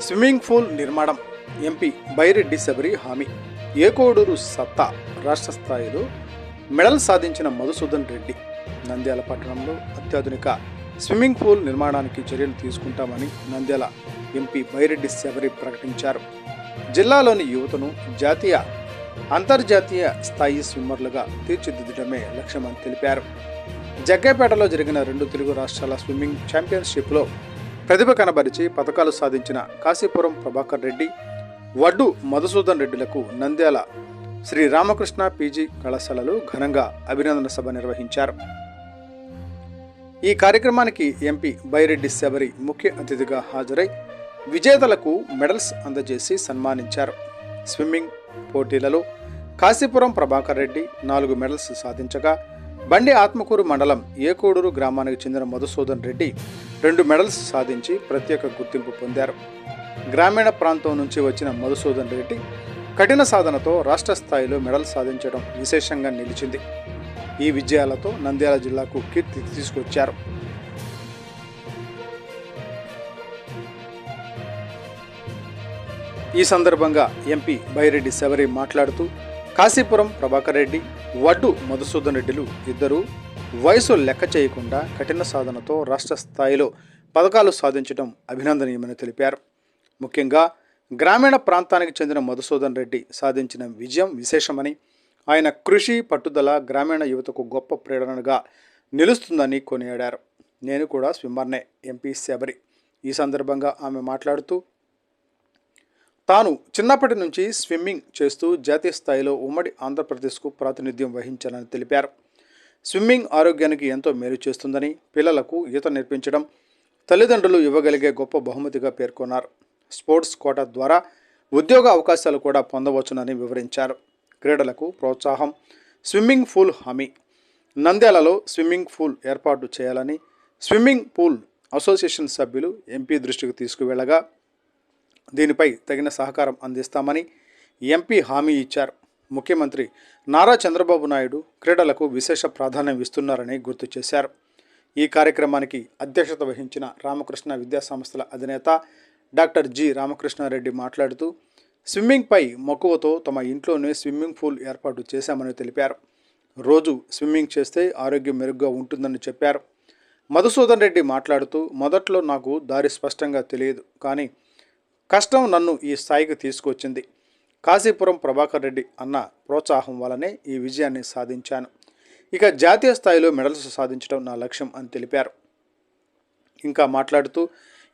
Swimming pool నిర్మాణం MP Byreddy Sabari హామీ. ఏకోడూరు సత్తా రాష్ట్ర స్థాయిలో మెడల్ సాధించిన మధుసూదన్ రెడ్డి నంద్యాల పట్టణంలో అత్యాధునిక స్విమ్మింగ్ పూల్ నిర్మాణానికి చర్యలు తీసుకుంటామని నంద్యాల ఎంపీ బైరెడ్డి శబరి ప్రకటించారు. జిల్లాలోని యువతను జాతీయ అంతర్జాతీయ స్థాయి స్విమ్మర్లుగా తీర్చిదిద్దడమే లక్ష్యమని తెలిపారు. జగ్గైపేటలో జరిగిన 2 తెలుగు రాష్ట్రాల స్విమ్మింగ్ ఛాంపియన్షిప్లో ప్రతిభ కనబరిచి పథకాలు సాధించిన కాశీపురం ప్రభాకర్ రెడ్డి, వడ్డు మధుసూదన్ రెడ్డిలకు నంద్యాల శ్రీ రామకృష్ణ పీజీ కళాశాలలో ఘనంగా అభినందన సభ నిర్వహించారు. ఈ కార్యక్రమానికి ఎంపీ బైరెడ్డి శబరి ముఖ్య అతిథిగా హాజరై విజేతలకు మెడల్స్ అందజేసి సన్మానించారు. స్విమ్మింగ్ పోటీలలో కాశీపురం ప్రభాకర్ రెడ్డి 4 మెడల్స్ సాధించగా, బండి ఆత్మకూరు మండలం ఏకోడూరు గ్రామానికి చెందిన మధుసూదన్ రెడ్డి 2 మెడల్స్ సాధించి ప్రత్యేక గుర్తింపు పొందారు. గ్రామీణ ప్రాంతం నుంచి వచ్చిన మధుసూదన్ రెడ్డి కఠిన సాధనతో రాష్ట్ర స్థాయిలో మెడల్ సాధించడం విశేషంగా నిలిచింది. ఈ విజయాలతో నంద్యాల జిల్లాకు కీర్తి తీసుకొచ్చారు. ఈ సందర్భంగా ఎంపీ బైరెడ్డి శబరి మాట్లాడుతూ, కాశీపురం ప్రభాకర్ రెడ్డి, వడ్డు మధుసూదన్ రెడ్డిలు ఇద్దరూ వయసు లెక్క చేయకుండా కఠిన సాధనతో రాష్ట్ర స్థాయిలో పథకాలు సాధించడం అభినందనీయమని తెలిపారు. ముఖ్యంగా గ్రామీణ ప్రాంతానికి చెందిన మధుసూదన్ రెడ్డి సాధించిన విజయం విశేషమని, ఆయన కృషి పట్టుదల గ్రామీణ యువతకు గొప్ప ప్రేరణగా నిలుస్తుందని కొనియాడారు. నేను కూడా స్విమ్మర్నే ఎంపీ శబరి. ఈ సందర్భంగా ఆమె మాట్లాడుతూ, తాను చిన్నప్పటి నుంచి స్విమ్మింగ్ చేస్తూ జాతీయ స్థాయిలో ఉమ్మడి ఆంధ్రప్రదేశ్కు ప్రాతినిధ్యం వహించాలని తెలిపారు. స్విమ్మింగ్ ఆరోగ్యానికి ఎంతో మేలు చేస్తుందని, పిల్లలకు ఈత నేర్పించడం తల్లిదండ్రులు ఇవ్వగలిగే గొప్ప బహుమతిగా పేర్కొన్నారు. స్పోర్ట్స్ కోటా ద్వారా ఉద్యోగ అవకాశాలు కూడా పొందవచ్చునని వివరించారు. క్రీడలకు ప్రోత్సాహం, స్విమ్మింగ్ పూల్ హామీ. నంద్యాలలో స్విమ్మింగ్ పూల్ ఏర్పాటు చేయాలని స్విమ్మింగ్ పూల్ అసోసియేషన్ సభ్యులు ఎంపీ దృష్టికి తీసుకువెళ్లగా, దీనిపై తగిన సహకారం అందిస్తామని ఎంపీ హామీ ఇచ్చారు. ముఖ్యమంత్రి నారా చంద్రబాబు నాయుడు క్రీడలకు విశేష ప్రాధాన్యం ఇస్తున్నారని గుర్తు చేశారు. ఈ కార్యక్రమానికి అధ్యక్షత వహించిన రామకృష్ణ విద్యా సంస్థల అధినేత డాక్టర్ జి రామకృష్ణారెడ్డి మాట్లాడుతూ, స్విమ్మింగ్పై మక్కువతో తమ ఇంట్లోనే స్విమ్మింగ్ పూల్ ఏర్పాటు చేశామని తెలిపారు. రోజు స్విమ్మింగ్ చేస్తే ఆరోగ్యం మెరుగ్గా ఉంటుందని చెప్పారు. మధుసూదన్ రెడ్డి మాట్లాడుతూ, మొదట్లో నాకు దారి స్పష్టంగా తెలియదు, కానీ కష్టం నన్ను ఈ స్థాయికి తీసుకొచ్చింది. కాశీపురం ప్రభాకర్ రెడ్డి అన్న ప్రోత్సాహం వల్లనే ఈ విజయాన్ని సాధించాను. ఇక జాతీయ స్థాయిలో మెడల్స్ సాధించడం నా లక్ష్యం అని తెలిపారు. ఇంకా మాట్లాడుతూ,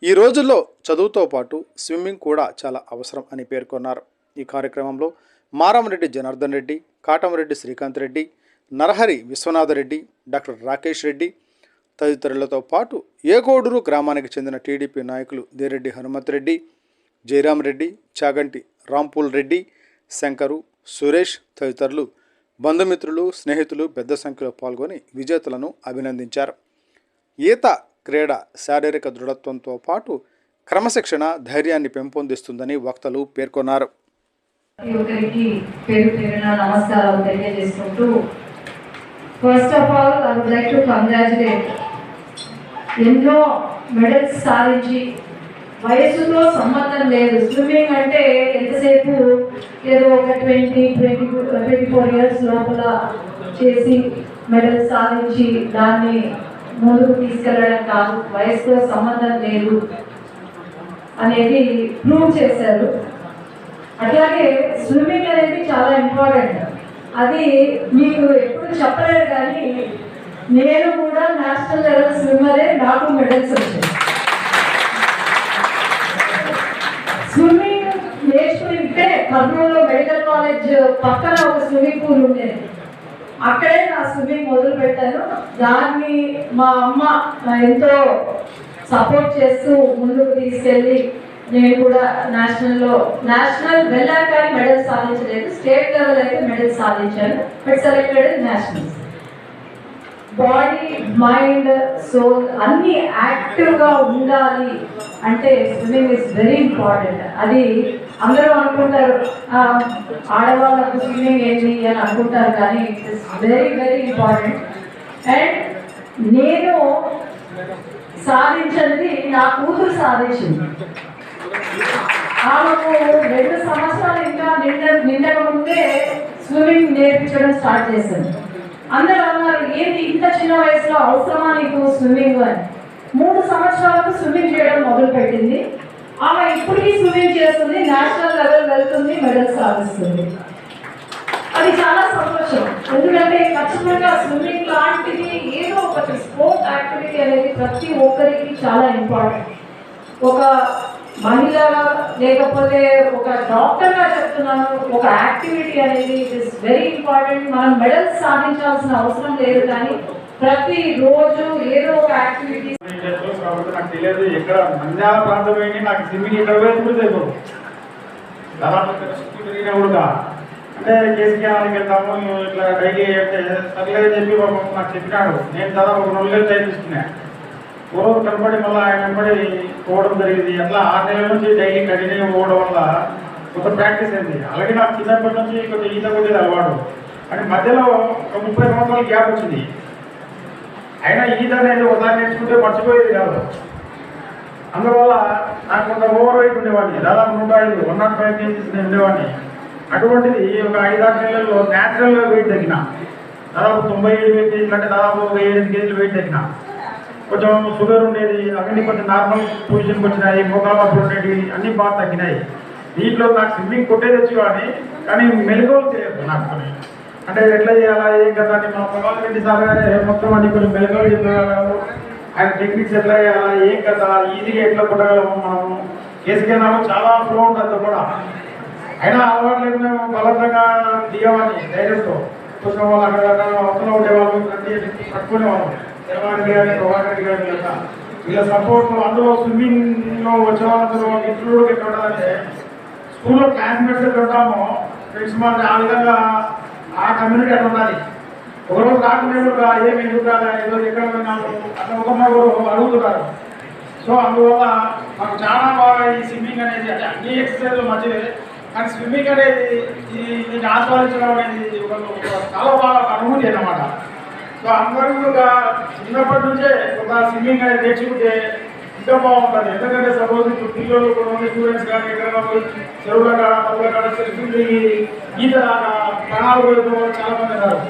ఈ రోజుల్లో చదువుతో పాటు స్విమ్మింగ్ కూడా చాలా అవసరం అని పేర్కొన్నారు. ఈ కార్యక్రమంలో మారంరెడ్డి జనార్దన్ రెడ్డి, కాటంరెడ్డి శ్రీకాంత్ రెడ్డి, నరహరి విశ్వనాథరెడ్డి, డాక్టర్ రాకేష్ రెడ్డి తదితరులతో పాటు ఏకోడూరు గ్రామానికి చెందిన టీడీపీ నాయకులు దేరెడ్డి హనుమంత్ రెడ్డి, జయరాం రెడ్డి, చాగంటి రాంపూల్ రెడ్డి, శంకరు, సురేష్ తదితరులు బంధుమిత్రులు, స్నేహితులు పెద్ద సంఖ్యలో పాల్గొని విజేతలను అభినందించారు. ఈత క్రీడ శారీరక దృఢత్వంతో పాటు క్రమశిక్షణ, ధైర్యాన్ని పెంపొందిస్తుందని వక్తలు పేర్కొన్నారు. ఎన్నో మెడల్స్ సాధించి వయసుతో సంబంధం లేదు. స్విమ్మింగ్ అంటే ఎంతసేపు ఏదో ఒక 24 ఇయర్స్ లోపల చేసి మెడల్ సాధించి దాన్ని ముందుకు తీసుకెళ్ళడం కాదు, వయసుతో సంబంధం లేదు అనేది ప్రూవ్ చేశారు. అట్లాగే స్విమ్మింగ్ అనేది చాలా ఇంపార్టెంట్. అది మీకు ఎప్పుడు చెప్పలేదు, కానీ నేను కూడా నేషనల్ లెవెల్ స్విమ్మరే, నాకు మెడల్స్ వచ్చాయి. స్విమ్మింగ్ నేర్చుకుంటే కర్నూలులో మెడికల్ కాలేజ్ పక్కన ఒక స్విమ్మింగ్ పూల్ ఉండేది. అక్కడే నా స్విమ్మింగ్ మొదలు పెట్టాను. దాన్ని మా అమ్మ ఎంతో సపోర్ట్ చేస్తూ ముందుకు తీసుకెళ్ళి నేను కూడా నేషనల్ వెళ్ళాను, కానీ మెడల్ సాధించలేదు. స్టేట్ లెవెల్ అయితే మెడల్ సాధించాను, but selected national. Body, mind, soul అన్నీ యాక్టివ్గా ఉండాలి అంటే స్విమ్మింగ్ ఇస్ వెరీ ఇంపార్టెంట్. అది అందరూ అనుకుంటారు ఆడవాళ్ళకు స్విమ్మింగ్ ఏంటి అని అనుకుంటారు, కానీ it is very very important. And నేను సాధించింది నా కూతురు సాధించింది. ఆమెకు 2 సంవత్సరాలు ఇంకా నిండక ముందే స్విమ్మింగ్ నేర్పించడం స్టార్ట్ చేశాను. అందరూ అన్నారు, ఏంటి ఇంత చిన్న వయసులో అవసరమా నీకు స్విమ్మింగ్ అని. 3 సంవత్సరాలకు స్విమ్మింగ్ చేయడం మొదలుపెట్టింది. ఆమె ఇప్పటికీ స్విమ్మింగ్ చేస్తుంది, నేషనల్ లెవెల్ వెళ్తుంది, మెడల్ సాధిస్తుంది. అది చాలా సంతోషం. ఎందుకంటే ఖచ్చితంగా స్విమ్మింగ్ లాంటిది ఏదో ఒకటి స్పోర్ట్ యాక్టివిటీ అనేది ప్రతి ఒక్కరికి చాలా ఇంపార్టెంట్. ఒక మహిళగా లేకపోతే ఒక డాక్టర్గా చెప్తున్నాను, ఒక యాక్టివిటీ అనేది ఇట్ ఇస్ వెరీ ఇంపార్టెంట్. మనం మెడల్స్ సాధించాల్సిన అవసరం లేదు, కానీ ప్రతిరోజు ఏదో ఒక యాక్టివిటీ. కాబట్టి నాకు తెలియదు ఎక్కడ నంద్యాల ప్రాంతం ఏంటి, నాకు స్విమ్మింగ్ ఎక్కడ పోయేది కూడా తెలియదు. దాదాపు చుట్టూ తిరిగినా కూడా అంటే కేసీఆర్కి వెళ్తాము ఇట్లా డైలీ అంటే సరిగ్గా చెప్పి నాకు చెప్పినాడు. నేను దాదాపు ఒక 4 నెలలు టైం తీసుకున్నాను. రోజు కనబడి మళ్ళీ ఆయన వెంబడి పోవడం జరిగింది. అట్లా 6 నెలల నుంచి డైలీ కంటిన్యూ పోవడం వల్ల కొంత ప్రాక్టీస్ అయింది. అలాగే నాకు చిన్నప్పటి నుంచి కొంచెం ఈత కొట్టేది అలవాటు. అంటే మధ్యలో ఒక 30 సంవత్సరాల గ్యాప్ వచ్చింది. అయినా ఈత అనేది ఒకసారి నేర్చుకుంటే మర్చిపోయేది కాదు. అందువల్ల నాకు కొంత ఓవర్ వెయిట్ ఉండేవాడిని. దాదాపు 105 కేజీస్ నేను ఉండేవాడిని. అటువంటిది ఒక 5-6 నెలల్లో న్యాచురల్గా వెయిట్ తగ్గిన. దాదాపు 97 కేజీలు, అంటే దాదాపు 7 కేజీలు వెయిట్ తగ్గిన. కొంచెం షుగర్ ఉండేది, అవన్నీ కొంచెం నార్మల్ పొజిషన్కి వచ్చినాయి. మోకాలు ఉండేవి, అన్నీ బాగా తగ్గినాయి. దీంట్లో నాకు స్విమ్మింగ్ కొట్టేది వచ్చి కానీ మెలకువలు తెలియదు నాకు. అంటే ఎట్లా చేయాలా ఏం కదా అని మా ప్రభాకర్ రెడ్డి సార్ గారే మొత్తం అన్ని కొంచెం మెలకువలు చెప్పగలము. ఆయన టెక్నిక్స్ ఎట్లా చేయాలా ఏం కదా ఈజీగా ఎట్లా కొట్టగలము. మనము కేసుకెళ్ళాము చాలా ఫ్లో ఉంటుంది కూడా. అయినా అలవాటు లేకుండా బలవంతంగా దిగమని ధైర్యంతో కొంచెం వాళ్ళు అక్కడ అవసరం ఉండేవాళ్ళు, ప్రతి పట్టుకునేవాళ్ళు. తెరవారెడ్డి గారి, ప్రభాకర్ రెడ్డి గారి యొక్క వీళ్ళ సపోర్ట్. అందులో స్విమ్మింగ్లో వచ్చిన వాళ్ళందరూ మిత్రులు ఎట్లా ఉండాలంటే స్కూల్లో క్లాస్మేట్స్ ఎట్లా ఉంటామో ఫ్రెండ్స్ మాట ఆ విధంగా ఆ కమ్యూనిటీ అట్లా ఉండాలి. ఒకరోజు రాకుండా ఏమి ఎందుకు కాదా ఏదో ఎక్కడ విన్నాము అట్లా ఒకరు అడుగుతున్నారు. సో అందువల్ల మాకు చాలా బాగా ఈ స్విమ్మింగ్ అనేది, అంటే అన్ని ఎక్సర్సైజ్లు మంచిదే, కానీ స్విమ్మింగ్ అనేది దీన్ని ఆస్వాదించడం అనేది చాలా బాగా అనుభూతి అన్నమాట. సో అందరూ చిన్నప్పటి నుంచే ఒక స్విమ్మింగ్ అనేది నేర్చుకుంటే ఇంకా బాగుంటుంది. ఎందుకంటే సపోజ్ ఇప్పుడు పిల్లలు కొంతమంది స్టూడెంట్స్ కానీ ఎక్కడ చెరువుల కాడ పనుల కాడ సెల్ఫీ ఈత ప్రాణాలు పోయిన చాలా మంది ఉన్నారు.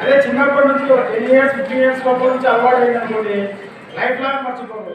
అదే చిన్నప్పటి నుంచి ఒక 10 years 15 years లోపల నుంచి అలవాటు అయిందనుకోండి లైఫ్ లాంగ్ మర్చిపోరు.